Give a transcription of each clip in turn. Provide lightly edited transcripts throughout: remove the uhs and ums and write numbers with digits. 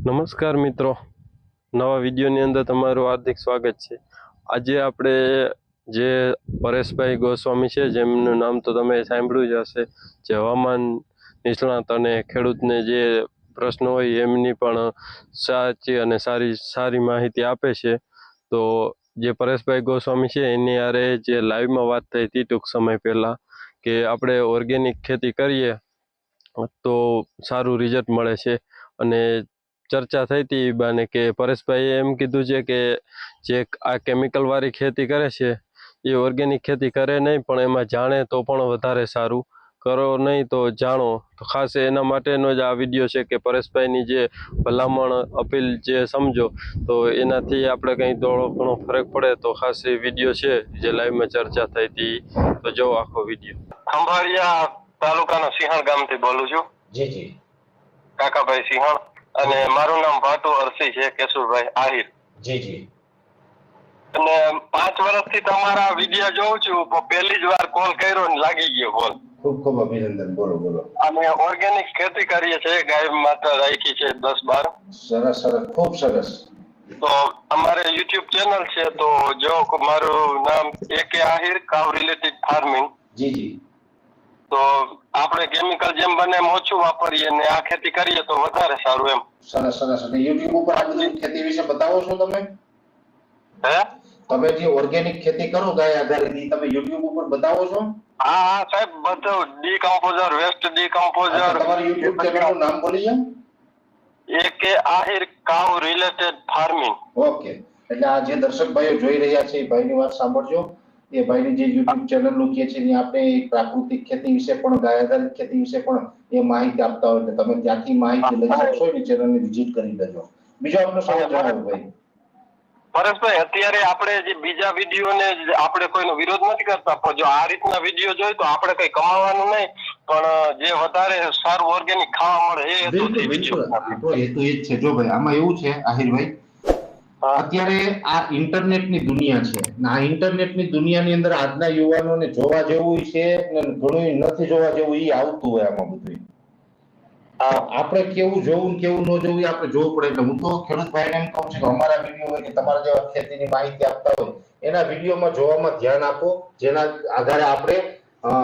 નમસ્કાર મિત્રો, નવા વિડીયોની અંદર તમારું હાર્દિક સ્વાગત છે. આજે આપણે જે પરેશભાઈ ગોસ્વામી છે, જેમનું નામ તો તમે સાંભળ્યું જ હશે, જે હવામાન નિષ્ણાત અને ખેડૂતને જે પ્રશ્નો હોય એમની પણ સાચી અને સારી માહિતી આપે છે. તો જે પરેશભાઈ ગોસ્વામી છે એની હારે જે લાઈવમાં વાત થઈ હતી ટૂંક સમય પહેલાં, કે આપણે ઓર્ગેનિક ખેતી કરીએ તો સારું રિઝલ્ટ મળે છે. અને ચર્ચા થઈ હતી એ બાને કે પરેશભાઈએ એમ કીધું છે કે જે આ કેમિકલવાળી ખેતી કરે છે એ ઓર્ગેનિક ખેતી કરે નહીં, પણ એમાં જાણે તો પણ વધારે સારું. કરો નહીં તો જાણો. તો ખાસ એના માટેનો જ આ વિડીયો છે કે પરેશભાઈની જે ભલામણ અપીલ જે સમજો તો એનાથી આપણે કંઈ થોડો ઘણો ફરક પડે. તો ખાસ એ વિડીયો છે જે લાઈવમાં ચર્ચા થઈ હતી, તો જો આખો વિડીયો. ખંભાળિયા તાલુકાના સિંહણ ગામથી બોલું છું. જી જી કાકાભાઈ સિંહણ. અને મારું નામ ભાટુ અરસી છે, કેશુરભાઈ આહિર. જી જી અને 5 વર્ષથી તમારા વિડીયો જોઉં છું, પણ પહેલી જ વાર કોલ કર્યો ને લાગી ગયો કોલ. ખૂબ ખૂબ અભિનંદન. બોલો બોલો. અમે ઓર્ગેનિક ખેતી કરીએ છીએ, ગાય માતા રાખી છે 10-12. સરસ સરસ, ખૂબ સરસ. તો અમારે યુટ્યુબ ચેનલ છે, તો જો મારું નામ AK આહિર, કાવ રિલેટેડ ફાર્મિંગ. જી જી તો આપણે કેમિકલ જેમ બને એમ ઓછું વાપરીએ ને આ ખેતી કરીએ તો વધારે સારું એમ. સરસ સરસ. અને યુટ્યુબ ઉપર આ બધી ખેતી વિશે બતાવો છો તમે? હે, તમે જે ઓર્ગેનિક ખેતી કરો ગાય આધારિત, તમે યુટ્યુબ ઉપર બતાવો છો? હા સાહેબ, બધું ડીકમ્પોઝર, વેસ્ટ ડીકમ્પોઝર. તમારું યુટ્યુબ ચેનલનું નામ બોલી જાઓ. AK આહિર, કાવ રિલેટેડ ફાર્મિંગ. ઓકે. એટલે આ જે દર્શક ભાઈઓ જોઈ રહ્યા છે એ ભાઈની વાત સાંભળજો. એ ભાઈની જે યુટ્યુબ ચેનલ મૂકીએ છે એની આપણે પ્રાકૃતિક ખેતી વિશે પણ, ગાય આધારિત ખેતી વિશે પણ એ માહિતી આપતા હોય, એટલે તમે ત્યાંથી માહિતી લઈ શકશો. એની ચેનલની વિઝિટ કરી લેજો. બીજો આપનો સવાલ જણાવો ભાઈ. પરેશભાઈ, અત્યારે આપણે જે બીજા વિડીયોને આપણે કોઈનો વિરોધ નથી કરતા, પણ જો આ રીતના વિડીયો જોઈ તો આપણે કઈ કમાવાનું નહીં, પણ જે વધારે સારું ઓર્ગેનિક ખાવા મળે એ હેતુથી બિલકુલ વિડીયો. આપણો હેતુ એ જ છે. જો ભાઈ આમાં એવું છે આહિરભાઈ, અત્યારે આ ઇન્ટરનેટની દુનિયા છે ને આ ઇન્ટરનેટની દુનિયાની અંદર આજના યુવાનોને જોવા જેવું છે ને ઘણું નથી જોવા જેવું ઈ આવતું હોય આમાં બધું. આપણે કેવું જોવું ને કેવું ન જોવું આપણે જોવું પડે. એટલે હું તો ખેડૂત ભાઈને એમ કહું છું કે અમારા વિડીયો હોય કે તમારા જેવા ખેતીની માહિતી આપતા હોય એના વિડીયોમાં જોવામાં ધ્યાન આપો, જેના આધારે આપણે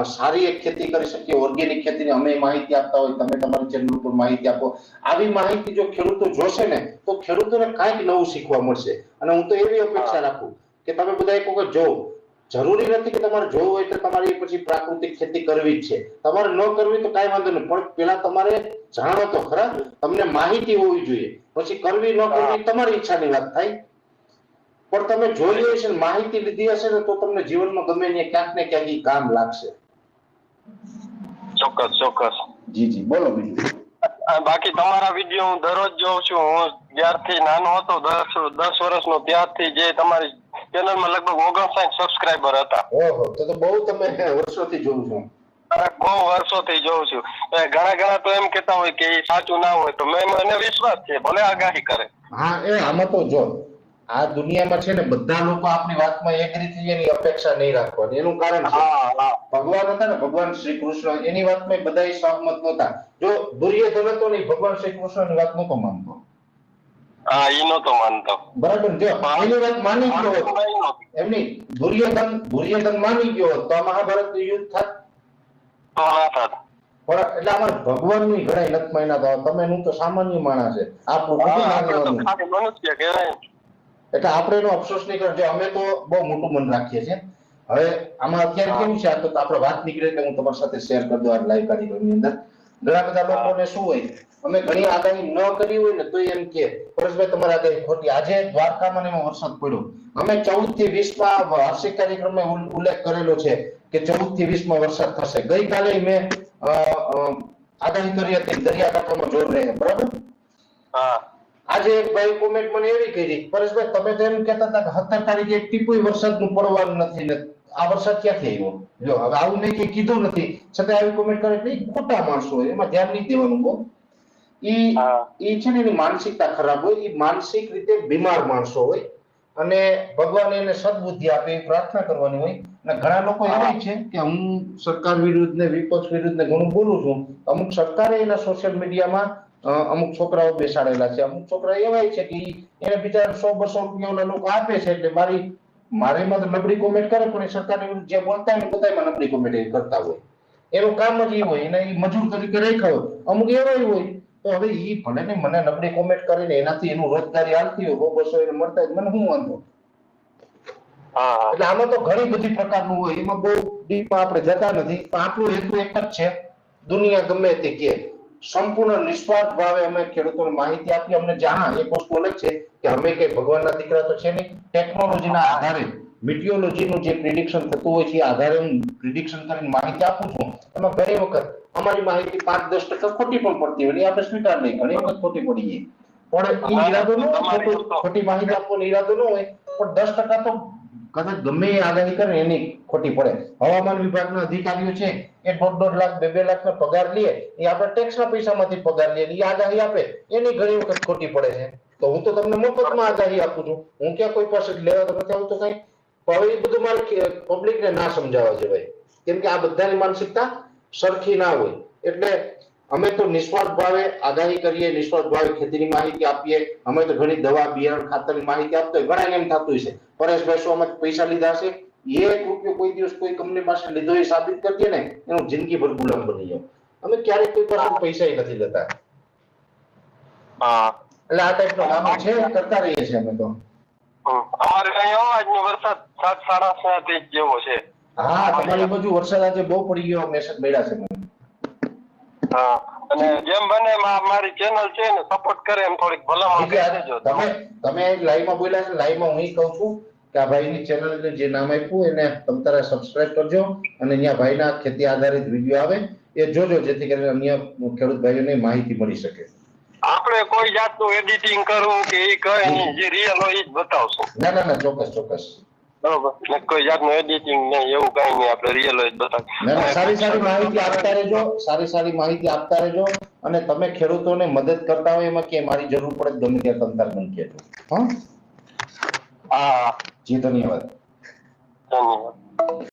સારી એક ખેતી કરી શકીએ. ઓર્ગેનિક ખેતીની અમે માહિતી આપતા હોય, તમે તમારી ચેનલ ઉપર માહિતી આપો. આવી માહિતી જો ખેડૂતો જોશે ને તો ખેડૂતોને કાંઈક નવું શીખવા મળશે. અને હું તો એવી અપેક્ષા રાખું કે તમે બધા એક વખત જોવો. જરૂરી નથી કે તમારે જોવું હોય તો તમારે પછી પ્રાકૃતિક ખેતી કરવી જ છે. તમારે ન કરવી તો કાંઈ વાંધો નહીં, પણ પેલા તમારે જાણો તો ખરા, તમને માહિતી હોવી જોઈએ. પછી કરવી ન કરવી તમારી ઈચ્છાની વાત થાય, પણ તમે જોઈ હશે ને માહિતી લીધી હશે ને તો તમને જીવનમાં ગમે ને ક્યાંક ને ક્યાંક ઈ કામ લાગશે. ચોક્કસ ચોક્કસ. જી જી બોલો બીજું. બાકી તમારા વિડીયો હું દરરોજ જોઉં છું. હું જ્યારથી નાનો હતો, 10 વર્ષનો, ત્યારથી જે તમારી ચેનલમાં લગભગ 59 સબસ્ક્રાઇબર હતા. ઓહો, તો બહુ તમે વર્ષોથી જોઉં છું. બહુ વર્ષોથી જોઉં છું. ઘણા તો એમ કેતા હોય કે એ સાચું ના હોય, તો મને વિશ્વાસ છે, ભલે આગાહી કરે. હા, આમાં તો જો આ દુનિયામાં છે ને બધા લોકો આપણી વાતમાં એગ્રી થઈ એની અપેક્ષા નહીં રાખવાની. એનું કારણ છે ભગવાન હતા ને, ભગવાન શ્રી કૃષ્ણ, એની વાતમાં બધા સહમત નહોતા. જો દુર્યોધન હતો ને ભગવાન શ્રી કૃષ્ણની વાત નહોતો માનતો. હા, ઈ નહોતો માનતો. બરાબર. જો એની વાત માની ગયો હોત, એમની દુર્યોધન માની ગયો હોત તો આ મહાભારતનું યુદ્ધ થાત. પણ એટલે અમારે ભગવાનની ઘણા નથી માન્યા. તો તમે હું તો સામાન્ય માણસ છે, આપણું મનુષ્ય કહેવાય. એટલે આપણે એનો અફસોસ નહીં કરજો. અમે તો બહુ મોટું મન રાખીએ છીએ. હવે આમાં અત્યારે કેવું છે, આ તો આપણે વાત નીકળે એટલે હું તમારી સાથે શેર કરી દઉં. આ લાઈવ કાર્યક્રમની અંદર ઘણા બધા લોકોને શું હોય, અમે ઘણી આગાહી ન કરી હોય ને તો એમ કે પરેશભાઈ તમારી આગાહી ખોટી. આજે દ્વારકામાં એમાં વરસાદ પડ્યો. અમે 14 થી 20 માં વાર્ષિક કાર્યક્રમમાં ઉલ્લેખ કરેલો છે કે 14 થી 20 માં વરસાદ થશે. ગઈકાલે મેં આગાહી કરી હતી દરિયાકાંઠામાં જોર રહે. બરાબર. આજે એક ભાઈ કોમેન્ટ મને એવી કરી, પરેશભાઈ તમે તો એમ કહેતા હતા કે 17 તારીખે એક ટીપુય વરસાદનું પડવાનું નથી ને આ વરસાદ ક્યાંથી આવ્યો? જો હવે આવું મેં કઈ કીધું નથી, છતાં આવી કોમેન્ટ કરે એટલે ખોટા માણસો હોય, એમાં ધ્યાન નહીં દેવાનું. ઈ છે ને એની માનસિકતા ખરાબ હોય, ઈ માનસિક રીતે બીમાર માણસો હોય અને ભગવાન એને સદબુદ્ધિ આપે એ પ્રાર્થના કરવાની હોય. અને ઘણા લોકો એવા છે કે હું સરકાર વિરુદ્ધ ને વિપક્ષ વિરુદ્ધ ને ઘણું બોલું છું. અમુક સરકારે એના સોશિયલ મીડિયામાં અમુક છોકરાઓ બેસાડેલા છે, અમુક છોકરા એવા છે કે એને બિચારા 100-200 રૂપિયા લોકો આપે છે એટલે મારેમાં તો નબળી કોમેન્ટ કરે, પણ સરકારની વિરુદ્ધ જે બોલતા હોય બધામાં નબળી કોમેન્ટ કરતા હોય. એનું કામ જ એ હોય, એને મજૂર તરીકે રાખ્યા હોય. અમુક એવા હોય તો હવે એ ભલે ને મને નબળી કોમેન્ટ કરીને એનાથી એનું રોજગારી હાલતી હોય, 100-200 એને મળતા હોય, મને શું વાંધો? એટલે આમાં તો ઘણી બધી પ્રકારનું હોય, એમાં બહુ ડીપમાં આપણે જતા નથી. પણ આપણું હેતુ એક જ છે, દુનિયા ગમે તે કે સંપૂર્ણ નિસ્વાર્થ ભાવે અમે ખેડૂતોને માહિતી આપી. અમને જાણ એક વસ્તુ અલગ છે કે અમે કઈ ભગવાનના દીકરા તો છે નહીં. ટેકનોલોજીના આધારે મિટિયોલોજીનું જે પ્રિડિક્શન થતું હોય છે, આધારે હું પ્રિડિક્શન કરીને માહિતી આપું છું. એમાં ઘણી વખત અમારી માહિતી 5-10% ખોટી પણ પડતી હોય, આપણે સ્વીકાર નહીં, ઘણી વખત ખોટી પડી ગઈ. પણ એ ઈરાદો ન હોય, ખોટી માહિતી આપવાનો ઈરાદો ન હોય, પણ 10% તો કદાચ ગમે એ આગાહી કરે એની ખોટી પડે. હવામાન વિભાગના અધિકારીઓ છે એ 1.5 લાખ 2 લાખ નો પગાર લે, એ આપણે ટેક્સના પૈસામાંથી પગાર લે, એ આગાહી આપે, એની ઘણી વખત ખોટી પડે છે. તો હું તો તમને મફતમાં આગાહી આપું છું, હું ક્યાં કોઈ પાસે લેવા તો નથી આવતો કઈ. હવે એ બધું મારે પબ્લિકને ના સમજાવવા જવાય, કેમ કે આ બધાની માનસિકતા સરખી ના હોય. એટલે અમે તો નિસ્વાર્થ ભાવે આગાહી કરીએ, નિસ્વાર્થ ભાવે ખેતીની માહિતી આપીએ. અમે તો ઘણી દવા, બિયારણ, ખાતરની માહિતી આપતા હોય. ઘણા એમ થતું છે પરેશભાઈ શું અમે પૈસા લીધા છે? 1 રૂપિયો કોઈ દિવસ કોઈ કંપની પાસે લીધો એ સાબિત કરીએ ને, એનું જિંદગીભર ગુલામ બની જાવ. અમે ક્યારેક કોઈ પાસે પૈસા નથી લેતા. એટલે આ ટાઈપનો કામ છે, કરતા રહીએ છીએ અમે તો. અમારે અહીંયા આજનો વરસાદ 7-7.5 જેવો છે. હા, તમારી બાજુ વરસાદ આજે બહુ પડી ગયો, મેસેજ મળ્યા છે મને. હા, અને જેમ બને મારી ચેનલ છે ને સપોર્ટ કરે એમ થોડીક ભલામણ કરી દેજો. તમે લાઈવમાં બોલ્યા છે, લાઈવમાં હું કહું છું કે આ ભાઈની ચેનલને જે નામ આપ્યું એને તમે તારે સબસ્ક્રાઇબ કરજો, અને ત્યાં ભાઈના ખેતી આધારિત વિડીયો આવે એ જોજો, જેથી કરીને અન્ય ખેડૂત ભાઈઓને માહિતી મળી શકે. આપણે કોઈ જાતનું એડિટિંગ કરવું કે એ કઈ નહીં, જે રિયલ હોય એ જ બતાવશું. ના, ચોક્કસ. બરોબર, કોઈ જાતનું એડિટિંગ નહીં, એવું કઈ નહીં, આપણે રિયલ હોય જ બતાવીશું. સારી માહિતી આપતા રહેજો, સારી માહિતી આપતા રહેજો. અને તમે ખેડૂતોને મદદ કરતા હોય એમાં કે મારી જરૂર પડે ગમે ત્યાં તમતાર મને કહેજો. હા જી, ધન્યવાદ.